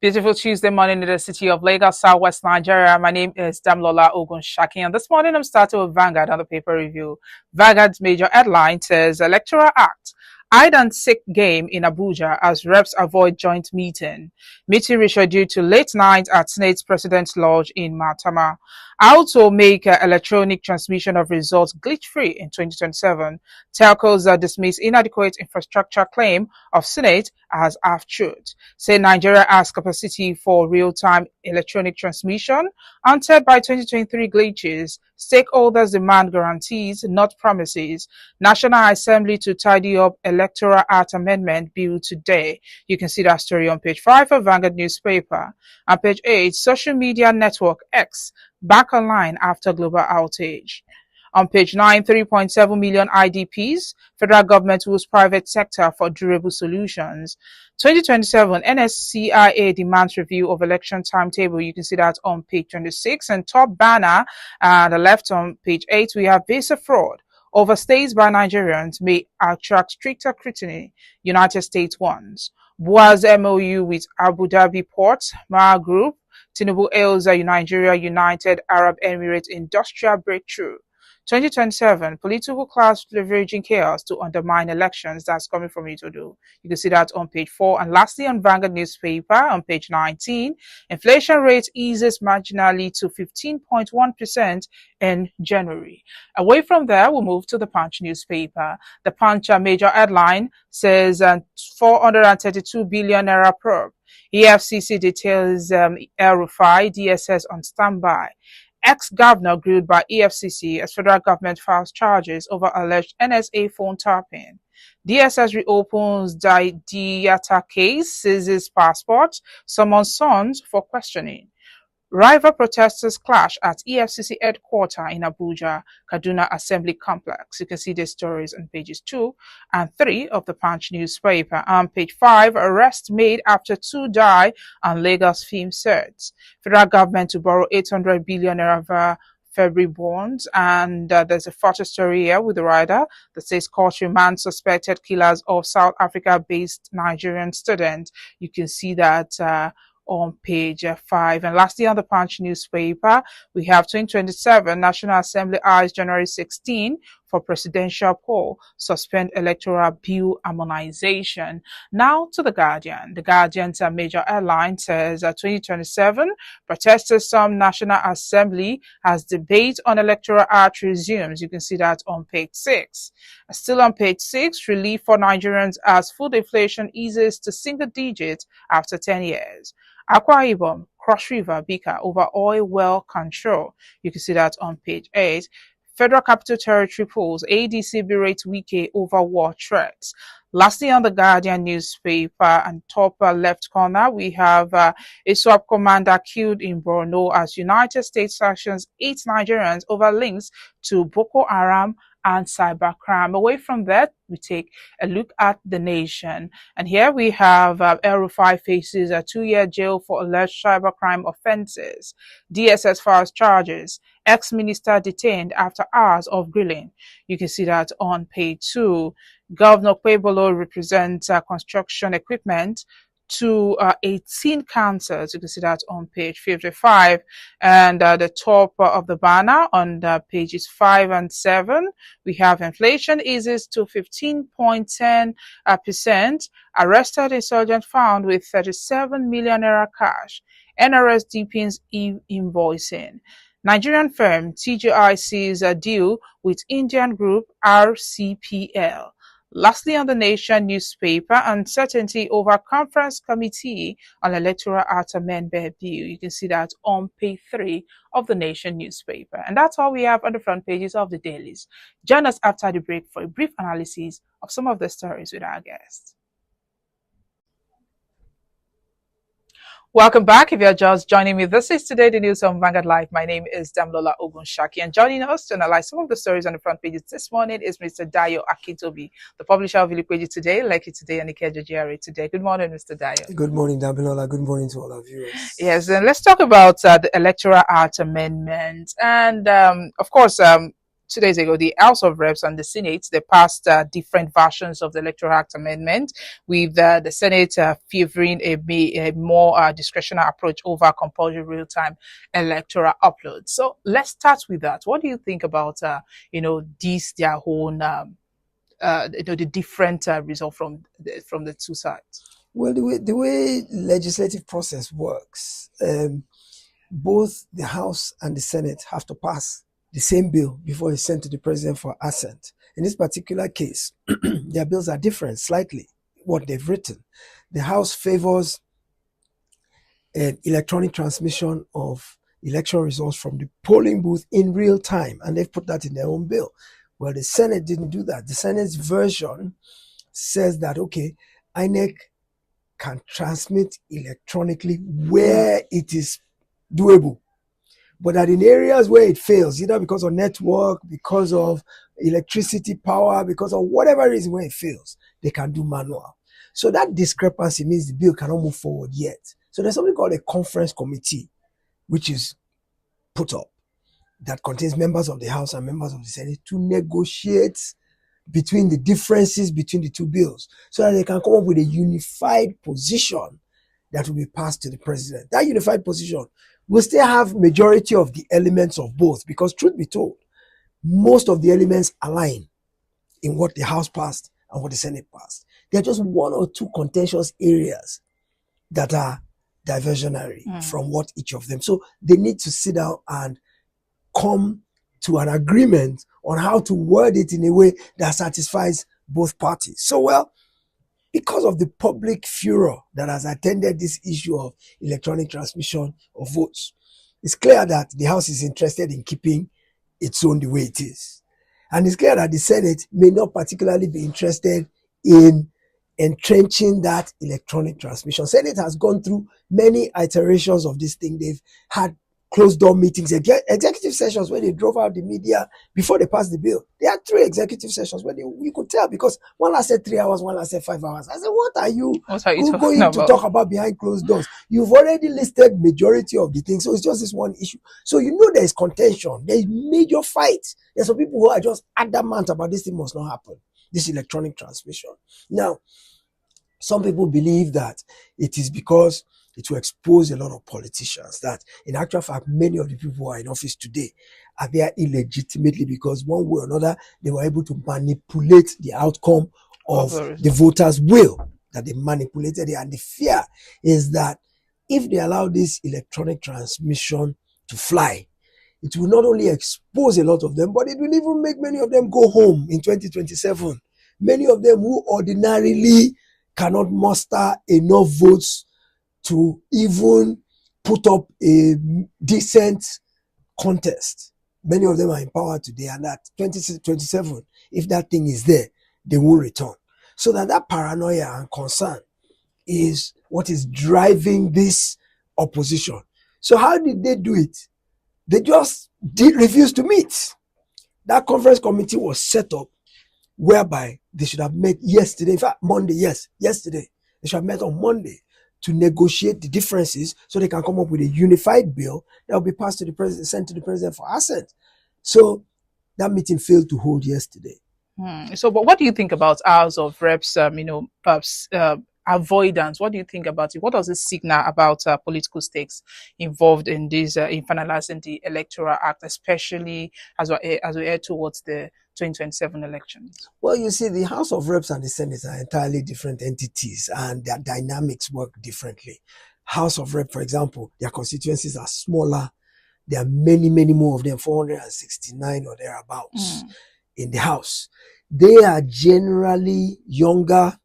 Beautiful Tuesday morning in the city of Lagos, Southwest Nigeria. My name is Damlola Ogunshaki, and this morning I'm starting with Vanguard on the paper review. Vanguard's major headline says Electoral Act. Hide and seek game in Abuja as reps avoid joint meeting. Meeting rescheduled to late night at Senate's President's Lodge in Matama. How to make electronic transmission of results glitch-free in 2027. Telcos dismiss inadequate infrastructure claim of Senate as half-truth. Say Nigeria has capacity for real-time electronic transmission. Answered by 2023 glitches. Stakeholders demand guarantees, not promises. National Assembly to tidy up Electoral Act Amendment Bill today. You can see that story on page 5 of Vanguard newspaper. On page 8, social media network X back online after global outage. On page 9, 3.7 million IDPs, federal government rules private sector for durable solutions. 2027 NSCIA demands review of election timetable. You can see that on page 26. And top banner, the left on page 8, we have visa fraud. Overstays by Nigerians may attract stricter scrutiny, United States wants. Boaz MOU with Abu Dhabi Ports, Mara Group, Tinubu hails Nigeria United Arab Emirates industrial breakthrough. 2027, political class leveraging chaos to undermine elections. That's coming from Itodo. You can see that on page 4. And lastly, on Vanguard newspaper, on page 19, inflation rate eases marginally to 15.1% in January. Away from there, we'll move to the Punch newspaper. The Punch major headline says 432 billion naira probe. EFCC details El-Rufai, DSS on standby. Ex-governor grilled by EFCC as federal government files charges over alleged NSA phone tapping. DSS reopens Diata case, seizes passport, summons sons for questioning. Rival protesters clash at EFCC headquarters in Abuja, Kaduna Assembly Complex. You can see the stories on pages 2 and 3 of the Punch newspaper. On page 5, arrest made after 2 die on Lagos film sets. Federal government to borrow 800 billion naira February bonds. And there's a photo story here with the writer that says court remand suspected killers of South Africa-based Nigerian student. You can see that on page 5. And lastly, on the Punch newspaper, we have 2027 National Assembly eyes January 16 for presidential poll, suspend electoral bill harmonization. Now to The Guardian. The Guardian's major headline says 2027 protesters storm National Assembly as debate on electoral act resumes. You can see that on page 6. Still on page 6, relief for Nigerians as food inflation eases to single digits after 10 years. Akwa Ibom, Cross River, Bika over oil well control. You can see that on page 8. Federal Capital Territory polls, ADC berates Wike over war threats. Lastly, on the Guardian newspaper and top left corner, we have a SWAP commander killed in Borno as United States sanctions 8 Nigerians over links to Boko Haram and cybercrime. Away from that, we take a look at The Nation. And here we have El-Rufai faces a 2-year jail for alleged cybercrime offenses. DSS files charges. Ex-minister detained after hours of grilling. You can see that on page 2. Governor Kwebolo represents construction equipment to 18 councils. You can see that on page 55. And the top of the banner on the pages 5 and 7, we have inflation eases to 15.10%. Arrested insurgent found with 37 million naira cash. NRS deepens e-invoicing. Nigerian firm TGI sees a deal with Indian group RCPL. Lastly, on The Nation newspaper, uncertainty over conference committee on electoral act amendment bill. You can see that on page 3 of The Nation newspaper. And that's all we have on the front pages of the dailies. Join us after the break for a brief analysis of some of the stories with our guests. Welcome back. If you're just joining me, this is Today the News on Vanguard Live. My name is Damlola Ogunshaki, and joining us to analyze some of the stories on the front pages this morning is Mr. Dayo Akintobi, the publisher of Ilukweji Today, Lekki Today, and Ikeja GRA Today. Good morning, Mr. Dayo. Good morning, Damlola. Good morning to all our viewers. Yes, and let's talk about the Electoral Act Amendment. And, of course, 2 days ago, the House of Reps and the Senate, they passed different versions of the Electoral Act amendment, with the Senate favoring a more discretionary approach over compulsory real-time electoral upload. So let's start with that. What do you think about, these, their own, the different result from the two sides? Well, the way legislative process works, both the House and the Senate have to pass the same bill before it's sent to the president for assent. In this particular case, their bills are different slightly, what they've written. The House favors electronic transmission of election results from the polling booth in real time, and they've put that in their own bill. Well, the Senate didn't do that. The Senate's version says that, okay, INEC can transmit electronically where it is doable, but that in areas where it fails, either because of network, because of electricity power, because of whatever reason where it fails, they can do manual. So that discrepancy means the bill cannot move forward yet. So there's something called a conference committee, which is put up, that contains members of the House and members of the Senate to negotiate between the differences between the two bills, so that they can come up with a unified position that will be passed to the president. That unified position will still have majority of the elements of both, because truth be told, most of the elements align in what the House passed and what the Senate passed. There are just one or two contentious areas that are diversionary from what each of them. So they need to sit down and come to an agreement on how to word it in a way that satisfies both parties. So, well, because of the public furor that has attended this issue of electronic transmission of votes, it's clear that the House is interested in keeping its own the way it is. And it's clear that the Senate may not particularly be interested in entrenching that electronic transmission. Senate has gone through many iterations of this thing. They've had closed door meetings, executive sessions where they drove out the media before they passed the bill. They had 3 executive sessions where you could tell, because one lasted 3 hours, one lasted 5 hours. I said, what are you going to talk about behind closed doors? You've already listed majority of the things, so it's just this one issue. So you know there's contention, there's major fights. There's some people who are just adamant about this thing must not happen, this electronic transmission. Now, some people believe that it is because it will expose a lot of politicians, that in actual fact, many of the people who are in office today are there illegitimately, because one way or another, they were able to manipulate the outcome of the voters' will, that they manipulated it. And the fear is that if they allow this electronic transmission to fly, it will not only expose a lot of them, but it will even make many of them go home in 2027. Many of them who ordinarily cannot muster enough votes to even put up a decent contest. Many of them are in power today, and at 2027, if that thing is there, they will return. So that paranoia and concern is what is driving this opposition. So how did they do it? They just refuse to meet. That conference committee was set up whereby they should have met yesterday. In fact, Monday, yesterday. They should have met on Monday to negotiate the differences so they can come up with a unified bill that will be passed to the president, sent to the president for assent. So that meeting failed to hold yesterday. So, but what do you think about House of Reps, perhaps avoidance? What do you think about it? What does it signal about political stakes involved in this, in finalizing the Electoral Act, especially as we head towards the 2027 elections? Well, you see, the House of Reps and the Senate are entirely different entities, and their dynamics work differently. House of Reps, for example, their constituencies are smaller. There are many, many more of them, 469 or thereabouts in the House. They are generally younger.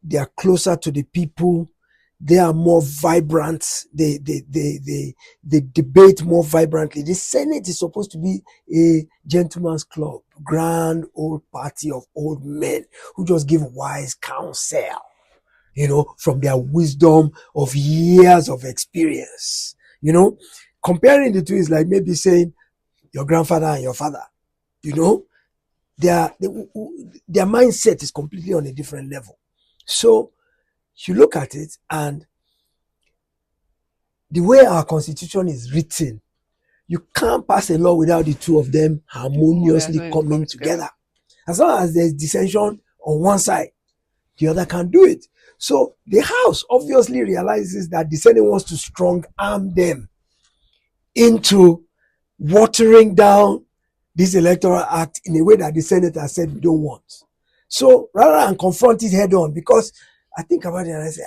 They are closer to the people. They are more vibrant. They debate more vibrantly. The Senate is supposed to be a gentleman's club, grand old party of old men who just give wise counsel, from their wisdom of years of experience. Comparing the two is like maybe saying your grandfather and your father. Their mindset is completely on a different level. So you look at it, and the way our constitution is written, You can't pass a law without the two of them harmoniously coming together. As long as there's dissension on one side, the other can do it. So the House obviously realizes that the Senate wants to strong arm them into watering down this Electoral Act in a way that the Senate has said we don't want. So rather than confront it head on, because I think about it and I say,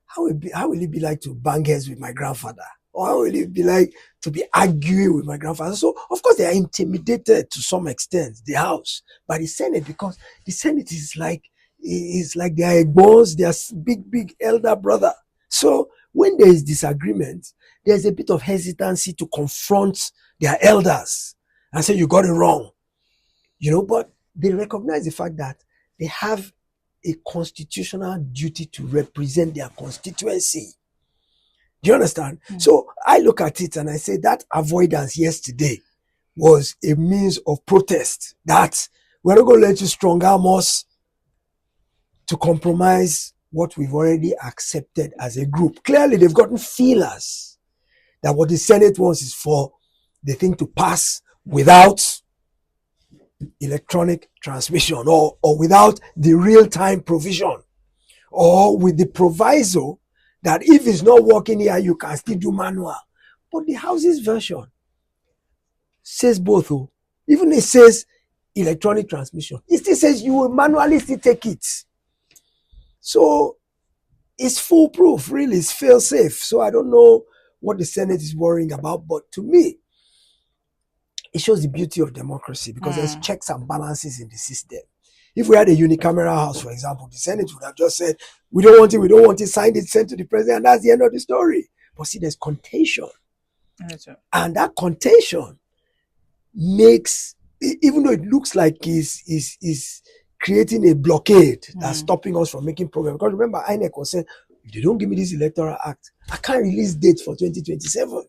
how will it be like to bang heads with my grandfather? Or how will it be like to be arguing with my grandfather? So, of course, they are intimidated to some extent, the House, by the Senate, because the Senate is like their boss, their big elder brother. So, when there is disagreement, there's a bit of hesitancy to confront their elders and say, you got it wrong. But they recognize the fact that they have a constitutional duty to represent their constituency. Do you understand? So I look at it and I say that avoidance yesterday was a means of protest, that we're not going to let you strong arm us to compromise what we've already accepted as a group. Clearly, they've gotten feelers that what the Senate wants is for the thing to pass without electronic transmission or without the real-time provision, or with the proviso that if it's not working here, you can still do manual. But the House's version says both. Even it says electronic transmission. It still says you will manually still take it. So it's foolproof, really. It's fail-safe. So I don't know what the Senate is worrying about, but to me, it shows the beauty of democracy, because there's checks and balances in the system. If we had a unicameral House, for example, the Senate would have just said, we don't want it, signed it, sent to the president, and that's the end of the story. But see, there's contention. And that contention makes, even though it looks like is creating a blockade that's stopping us from making progress. Because remember, INEC was saying, if they don't give me this Electoral Act, I can't release dates for 2027.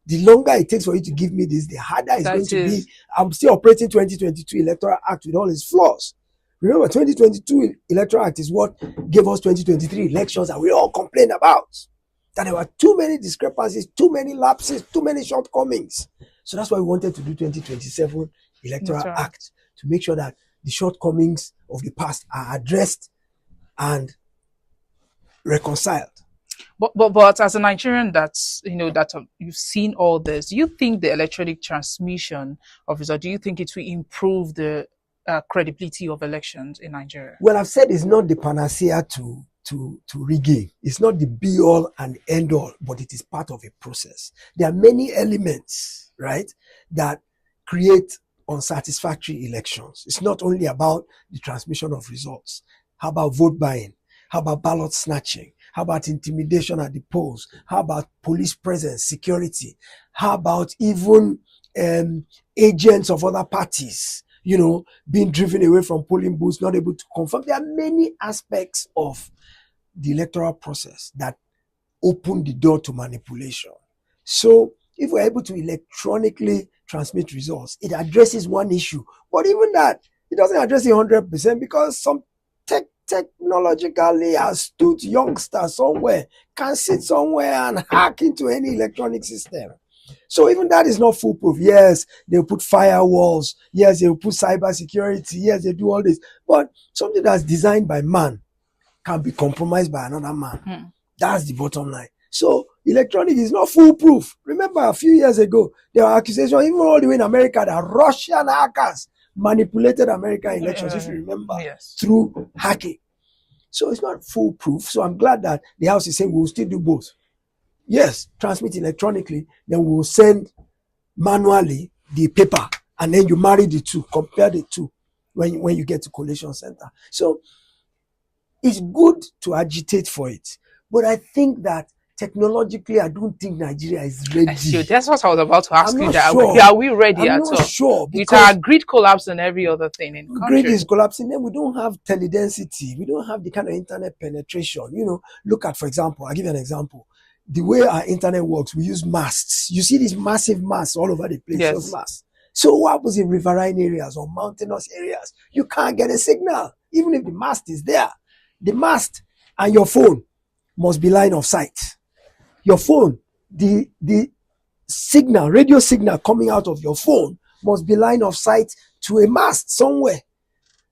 The longer it takes for you to give me this, the harder it's going to be. I'm still operating 2022 Electoral Act with all its flaws. Remember, 2022 Electoral Act is what gave us 2023 elections that we all complained about. That there were too many discrepancies, too many lapses, too many shortcomings. So that's why we wanted to do 2027 Electoral Act, to make sure that the shortcomings of the past are addressed and reconciled. But as a Nigerian you've seen all this, do you think the electronic transmission of results, do you think it will improve the credibility of elections in Nigeria? Well, I've said it's not the panacea to rigging. It's not the be all and end all, but it is part of a process. There are many elements, right, that create unsatisfactory elections. It's not only about the transmission of results. How about vote buying? How about ballot snatching? How about intimidation at the polls? How about police presence, security? How about even agents of other parties, being driven away from polling booths, not able to confirm? There are many aspects of the electoral process that open the door to manipulation. So if we're able to electronically transmit results, it addresses one issue. But even that, it doesn't address it 100%, because some technologically astute youngster somewhere can sit somewhere and hack into any electronic system. So even that is not foolproof. Yes, they'll put firewalls. Yes, they'll put cyber security. Yes, they do all this. But something that's designed by man can be compromised by another man. That's the bottom line. So electronic is not foolproof. Remember, a few years ago, there were accusations, even all the way in America, that Russian hackers manipulated American elections, if you remember, through hacking. So it's not foolproof. So I'm glad that the House is saying we will still do both. Yes, transmit electronically, then we will send manually the paper, and then you marry the two, compare the two when you get to collation center. So it's good to agitate for it. But I think that technologically, I don't think Nigeria is ready. That's what I was about to ask you. Sure. Are we ready I'm at not all? sure. With our grid collapse and every other thing in the country. Grid is collapsing. Then we don't have teledensity. We don't have the kind of internet penetration. Look at, for example, I'll give you an example. The way our internet works, we use masts. You see these massive masts all over the place. Yes. Masts. So what happens in riverine areas or mountainous areas? You can't get a signal, even if the mast is there. The mast and your phone must be line of sight. Your phone, the signal, radio signal coming out of your phone must be line of sight to a mast somewhere.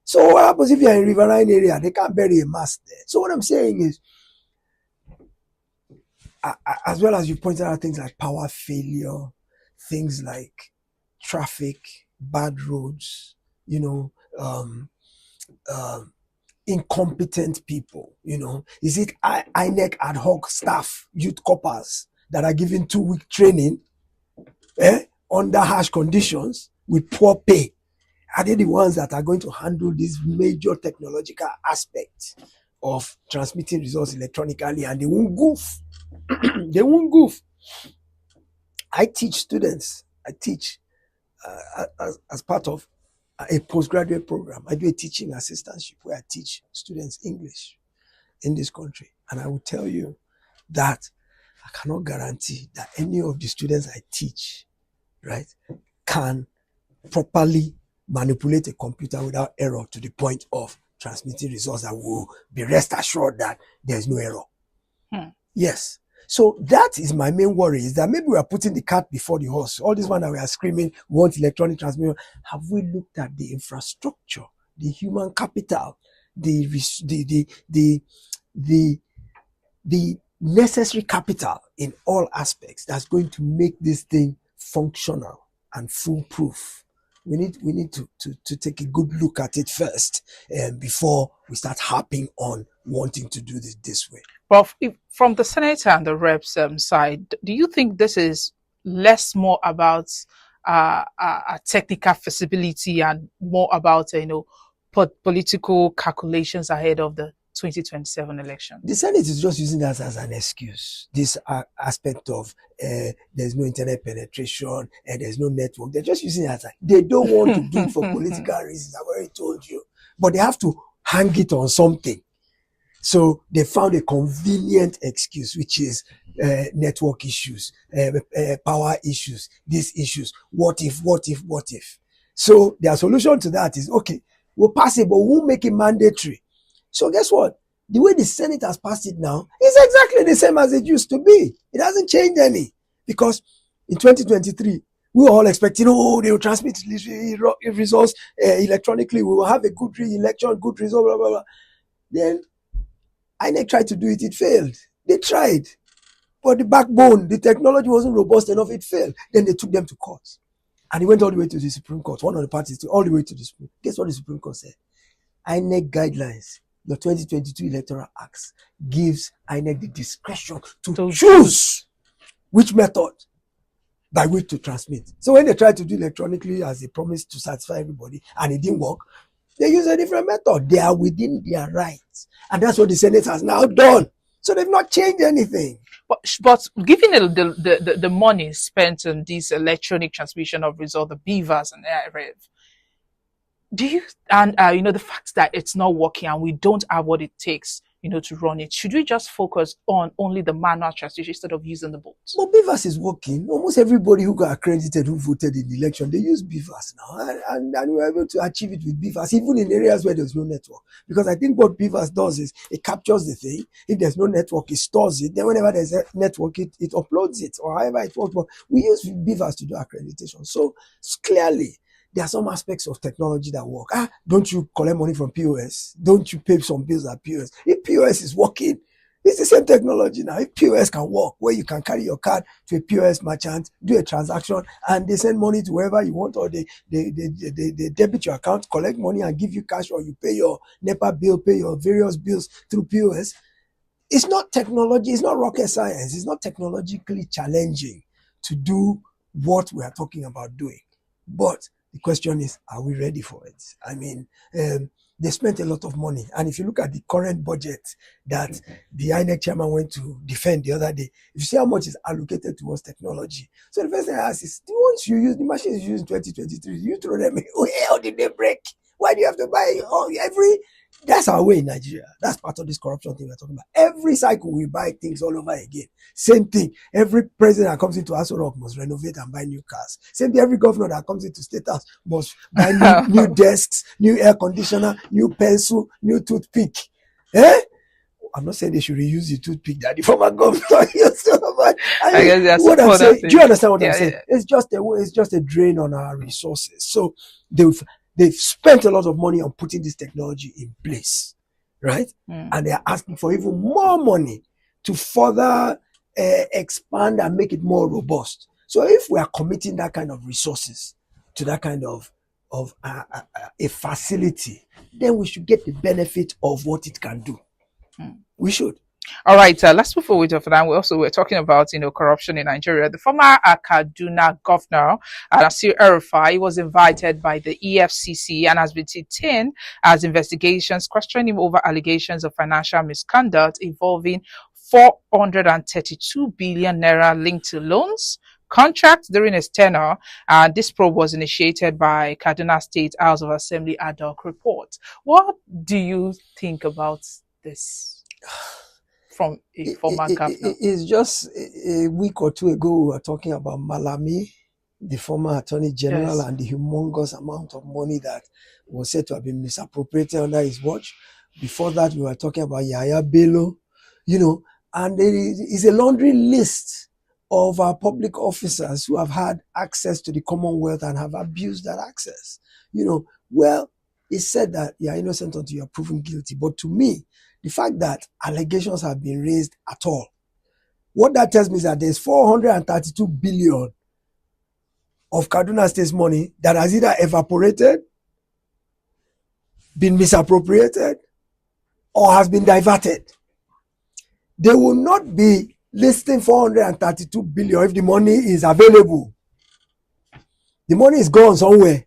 So what happens if you're in riverine area? They can't bury a mast there. So what I'm saying is, as well as you pointed out things like power failure, things like traffic, bad roads, incompetent people, is it INEC ad hoc staff, youth corpers that are given 2-week training under harsh conditions with poor pay? Are they the ones that are going to handle these major technological aspects of transmitting results electronically, and they won't goof? They won't goof. I teach students. I teach as part of a postgraduate program. I do a teaching assistantship where I teach students English in this country. And I will tell you that I cannot guarantee that any of the students I teach, right, can properly manipulate a computer without error to the point of transmitting results that will be rest assured that there's no error. Yes. So that is my main worry, is that maybe we are putting the cart before the horse. All this one that we are screaming, we want electronic transmission. Have we looked at the infrastructure, the human capital, the necessary capital in all aspects that's going to make this thing functional and foolproof? We need to take a good look at it first, before we start harping on wanting to do this way. Well, from the senator and the reps side, do you think this is more about technical feasibility and more about political calculations ahead of the 2027 election? The Senate is just using that as an excuse. This aspect of there's no internet penetration and there's no network. They're just using it as they don't want to do it for political reasons. I've already told you. But they have to hang it on something. So they found a convenient excuse, which is network issues, power issues, these issues. What if? So their solution to that is, okay, we'll pass it, but we won't make it mandatory. So guess what? The way the Senate has passed it now is exactly the same as it used to be. It hasn't changed any. Because in 2023, we were all expecting, they will transmit results electronically. We will have a good election, good result, blah, blah, blah. Then INEC tried to do it. It failed. They tried. But the backbone, the technology wasn't robust enough. It failed. Then they took them to court. And it went all the way to the Supreme Court. One of the parties, all the way to the Supreme Court. Guess what the Supreme Court said? INEC guidelines, the 2022 Electoral Act, gives INEC the discretion to choose which method by which to transmit. So when they tried to do electronically as they promised to satisfy everybody and it didn't work, they use a different method. They are within their rights. And that's what the Senate has now done. So they've not changed anything. But given the money spent on this electronic transmission of results, the beavers and RF, do you, and the fact that it's not working and we don't have what it takes, to run it, should we just focus on only the manual transmission instead of using the bots? Well, Beavers is working. Almost everybody who got accredited, who voted in the election, they use Beavers now. And we were able to achieve it with Beavers, even in areas where there's no network. Because I think what Beavers does is it captures the thing. If there's no network, it stores it. Then whenever there's a network, it uploads it, or however it works. But we use Beavers to do accreditation. So clearly, there are some aspects of technology that work. Don't you collect money from POS? Don't you pay some bills at POS? If POS is working, it's the same technology now. If POS can work, where you can carry your card to a POS merchant, do a transaction, and they send money to wherever you want, or they debit your account, collect money and give you cash, or you pay your NEPA bill, pay your various bills through POS. It's not technology. It's not rocket science. It's not technologically challenging to do what we are talking about doing. But the question is, are we ready for it? I mean, they spent a lot of money. And if you look at the current budget that the INEC chairman went to defend the other day, if you see how much is allocated towards technology. So the first thing I ask is, the ones you use, the machines you use in 2023, you throw them in. How did they break? Why do you have to buy that's our way in Nigeria. That's part of this corruption thing we're talking about. Every cycle we buy things all over again. Same thing. Every president that comes into Aso Rock must renovate and buy new cars. Same thing. Every governor that comes into State House must buy new desks, new air conditioner, new pencil, new toothpick. I'm not saying they should reuse the toothpick that the former governor used. But I guess what I'm saying, do you understand what yeah, I'm saying? Yeah. It's just a drain on our resources. So they've spent a lot of money on putting this technology in place, right? And they're asking for even more money to further expand and make it more robust. So if we are committing that kind of resources to that kind of a facility, then we should get the benefit of what it can do. We should. All right, let's move forward for that. We're talking about corruption in Nigeria. The former Kaduna governor, Nasir El-Rufai, was invited by the EFCC and has been detained as investigations question him over allegations of financial misconduct involving 432 billion naira linked to loans, contracts during his tenure. And this probe was initiated by Kaduna State House of Assembly ad hoc report. What do you think about this from a former governor? It's just a week or two ago we were talking about Malami, the former attorney general, yes, and the humongous amount of money that was said to have been misappropriated under his watch. Before that, we were talking about Yaya Bello, and there is a laundry list of our public officers who have had access to the Commonwealth and have abused that access. Well, it's said that you are innocent until you are proven guilty. But to me, the fact that allegations have been raised at all, what that tells me is that there's 432 billion of Kaduna State's money that has either evaporated, been misappropriated, or has been diverted. They will not be listing 432 billion if the money is available. The money is gone somewhere.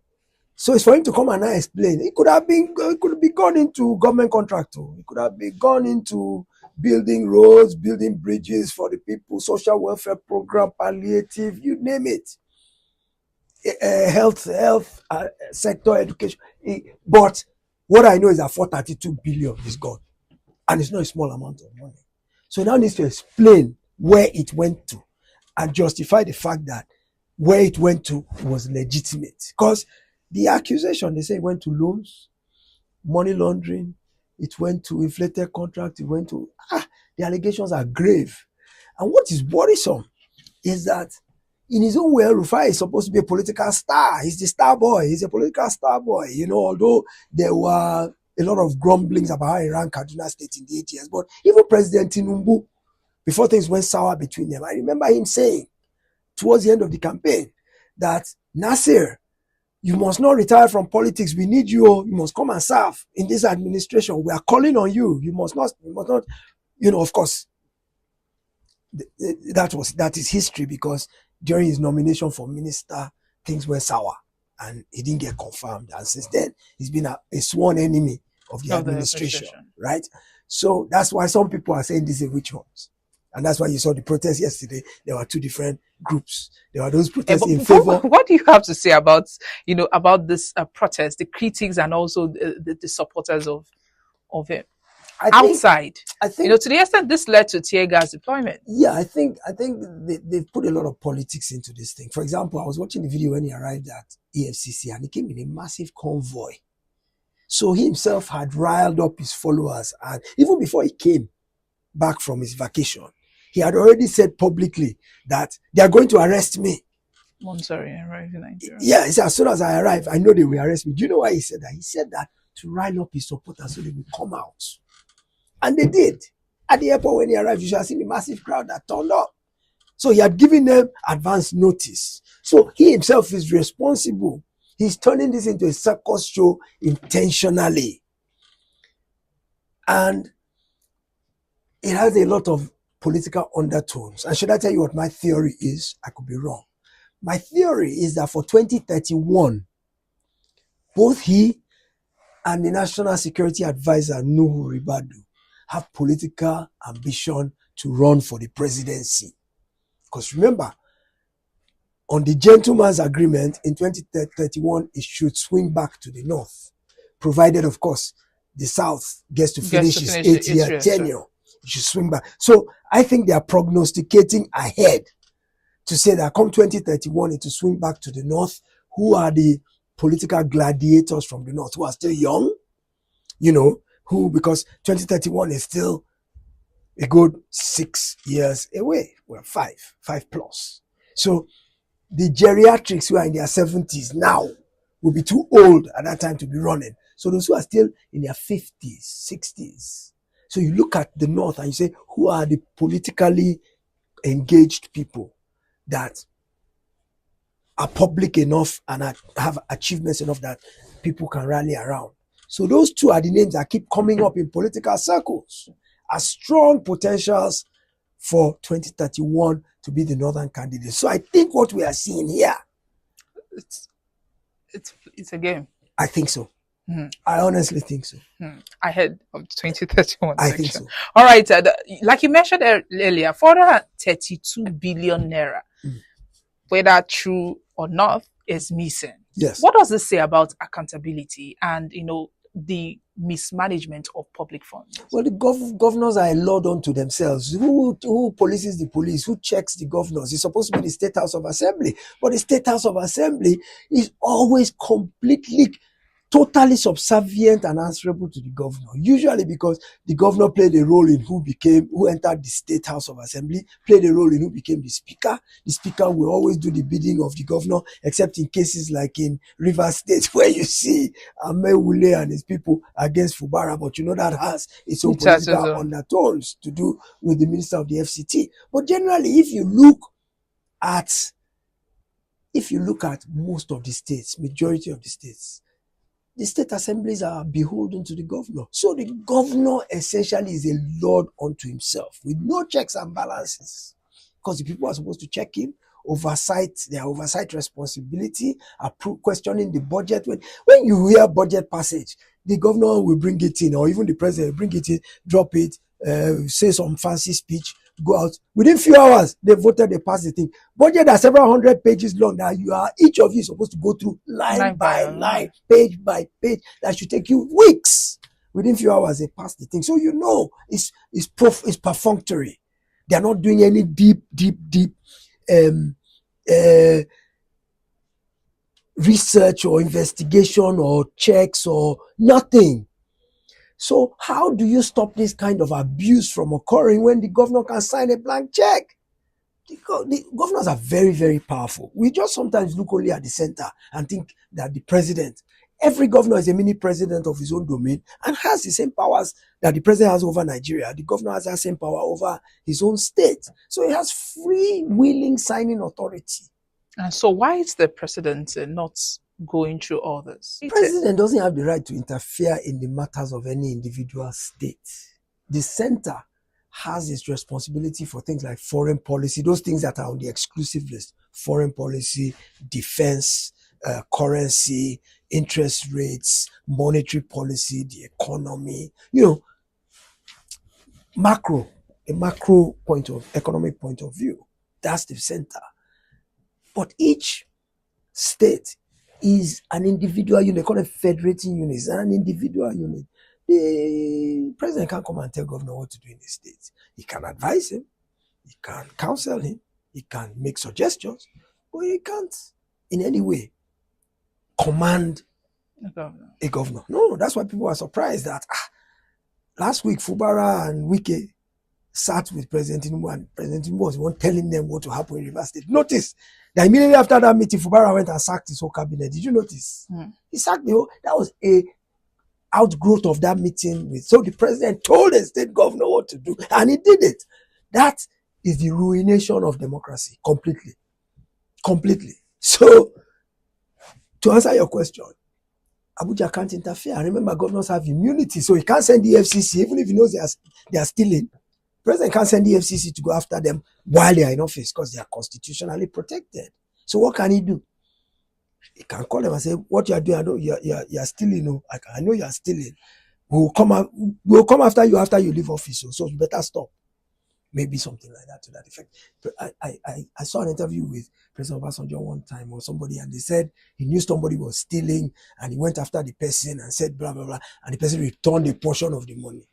So it's for him to come and now explain. It could be gone into government contract. It could have been gone into building roads, building bridges for the people, social welfare program, palliative, you name it. Health sector, education. But what I know is that 432 billion is gone. And it's not a small amount of money. So now needs to explain where it went to and justify the fact that where it went to was legitimate. Because the accusation, they say it went to loans, money laundering, it went to inflated contract, it went to, the allegations are grave. And what is worrisome is that in his own way, El-Rufai is supposed to be a political star. He's the star boy. He's a political star boy. Although there were a lot of grumblings about how he ran Kaduna State in the 8 years. But even President Tinubu, before things went sour between them, I remember him saying towards the end of the campaign that, Nasir, you must not retire from politics. We need you. You must come and serve in this administration. We are calling on you. You must not, of course, that is history, because during his nomination for minister, things went sour and he didn't get confirmed. And since then, he's been a sworn enemy of the administration, right? So that's why some people are saying this is a witch hunt. And that's why you saw the protest yesterday. There were two different groups. There were those protests in favor. What do you have to say about, about this protest, the critics and also the supporters of it? Outside, I think, to the extent this led to tear gas deployment. Yeah, I think they've put a lot of politics into this thing. For example, I was watching the video when he arrived at EFCC and he came in a massive convoy. So he himself had riled up his followers, and even before he came back from his vacation, he had already said publicly that they are going to arrest me. Sorry, I arrived in Nigeria. Yeah, he said, as soon as I arrive, I know they will arrest me. Do you know why he said that? He said that to rile up his supporters so they will come out. And they did. At the airport when he arrived, you should have seen the massive crowd that turned up. So he had given them advance notice. So he himself is responsible. He's turning this into a circus show intentionally. And it has a lot of political undertones. And should I tell you what my theory is? I could be wrong. My theory is that for 2031, both he and the National Security Advisor, Nuhu Ribadu, have political ambition to run for the presidency. Because remember, on the gentleman's agreement in 2031, it should swing back to the north, provided, of course, the south gets to finish its 8-year tenure. It should swing back. So I think they are prognosticating ahead to say that come 2031, it will swing back to the north. Who are the political gladiators from the north who are still young? Who, because 2031 is still a good 6 years away. Well, five plus. So the geriatrics who are in their 70s now will be too old at that time to be running. So those who are still in their 50s, 60s. So you look at the North and you say, who are the politically engaged people that are public enough and have achievements enough that people can rally around? So those two are the names that keep coming up in political circles as strong potentials for 2031 to be the Northern candidate. So I think what we are seeing here, it's a game. I think so. I honestly think so. Ahead of 2031 I election. think so. All right. Like you mentioned earlier, 432 billion naira, whether true or not, is missing. Yes. What does this say about accountability and, the mismanagement of public funds? Well, the governors are a law unto themselves. Who polices the police? Who checks the governors? It's supposed to be the State House of Assembly. But the State House of Assembly is always completely, totally subservient and answerable to the governor. Usually because the governor played a role in who entered the State House of Assembly, played a role in who became the speaker. The speaker will always do the bidding of the governor, except in cases like in Rivers State, where you see Wule and his people against Fubara, but that has its own political undertones to do with the minister of the FCT. But generally, if you look at most of the states, majority of the states, the state assemblies are beholden to the governor. So the governor essentially is a lord unto himself with no checks and balances, because the people are supposed to check him, their oversight responsibility, questioning the budget. When you hear budget passage, the governor will bring it in, or even the president will bring it in, drop it, say some fancy speech, go out. Within few hours, they voted, they passed the thing. Budget are several hundred pages long that each of you is supposed to go through line by line, page by page. That should take you weeks. Within few hours, they pass the thing. So it's perfunctory. They are not doing any deep research or investigation or checks or nothing. So how do you stop this kind of abuse from occurring when the governor can sign a blank check? The governors are very, very powerful. We just sometimes look only at the center and think that the president, every governor is a mini president of his own domain and has the same powers that the president has over Nigeria. The governor has the same power over his own state. So he has free willing signing authority. And so why is the president not going through all this? The president doesn't have the right to interfere in the matters of any individual state. The center has its responsibility for things like foreign policy, those things that are on the exclusive list: foreign policy, defense, currency, interest rates, monetary policy, the economy, a macro economic point of view. That's the center. But each state is an individual unit. They call it federating units, an individual unit. The president can't come and tell governor what to do in the state. He can advise him, he can counsel him, he can make suggestions, but he can't in any way command a governor. No, that's why people are surprised that last week Fubara and Wike sat with President Tinubu, and President Tinubu was the one telling them what to happen in Rivers State. Notice that immediately after that meeting, Fubara went and sacked his whole cabinet. Did you notice? He sacked the whole. That was a outgrowth of that meeting. So the president told the state governor what to do, and he did it. That is the ruination of democracy completely. So, to answer your question, Abuja can't interfere. Remember, governors have immunity, so he can't send the EFCC, even if he knows they are stealing. President can't send the EFCC to go after them while they are in office because they are constitutionally protected. So what can he do? He can call them and say, what you are doing, I know you are stealing. I know you are stealing. We'll come after you leave office. So you better stop. Maybe something like that, to that effect. I saw an interview with President Obasanjo one time or somebody, and they said he knew somebody was stealing and he went after the person and said blah, blah, blah, and the person returned a portion of the money.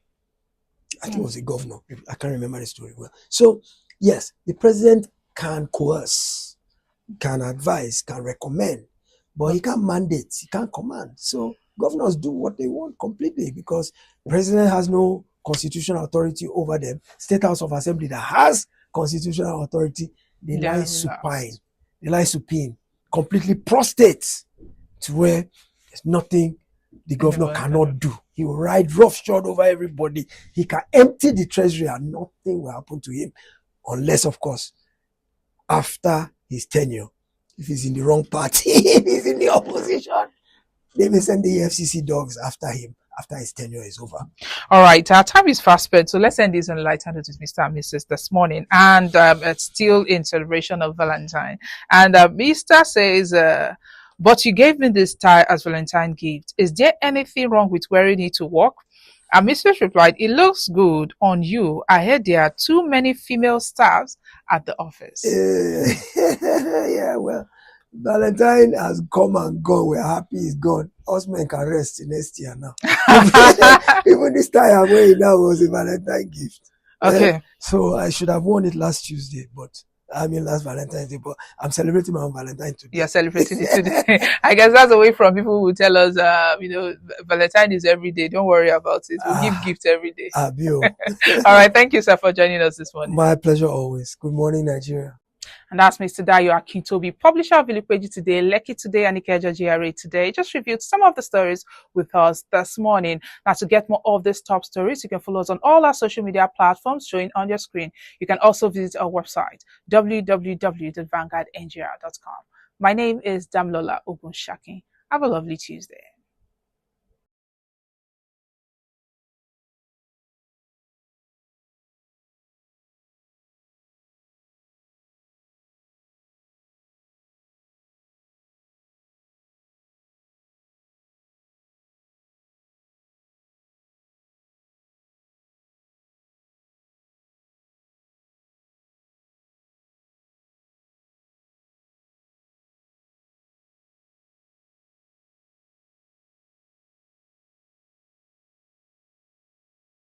I think it was a governor. I can't remember the story well. So, yes, the president can coerce, can advise, can recommend, but he can't mandate, he can't command. So governors do what they want completely because the president has no constitutional authority over them, State House of Assembly that has constitutional authority, they lie supine. They lie supine, completely prostrate to where there's nothing the governor cannot do. He will ride roughshod over everybody. He can empty the treasury and nothing will happen to him, unless, of course, after his tenure, if he's in the wrong party, if he's in the opposition, they may send the EFCC dogs after him after his tenure is over. All right, our time is fast spent, so let's end this on a light handed with Mr. and Mrs. this morning. And it's still in celebration of Valentine. And Mr. says, but you gave me this tie as Valentine gift. Is there anything wrong with wearing it to work? And Mrs. replied, it looks good on you. I heard there are too many female staffs at the office. Yeah, well, Valentine has come and gone. We're happy he's gone. Us men can rest next year now. Even this tie I'm wearing now was a Valentine gift. Okay. So I should have worn it last Tuesday, but last Valentine's Day, but I'm celebrating my own Valentine today. You're celebrating it today. I guess that's away from people who tell us, Valentine is every day. Don't worry about it. We'll give gifts every day. All right. Thank you, sir, for joining us this morning. My pleasure always. Good morning, Nigeria. And that's Mr. Dayo Akintobi, publisher of Ilupeji Today, Lekki Today, and Ikeja GRA Today. Just reviewed some of the stories with us this morning. Now, to get more of these top stories, you can follow us on all our social media platforms showing on your screen. You can also visit our website, www.vanguardngr.com. My name is Damlola Ogunshaki. Have a lovely Tuesday.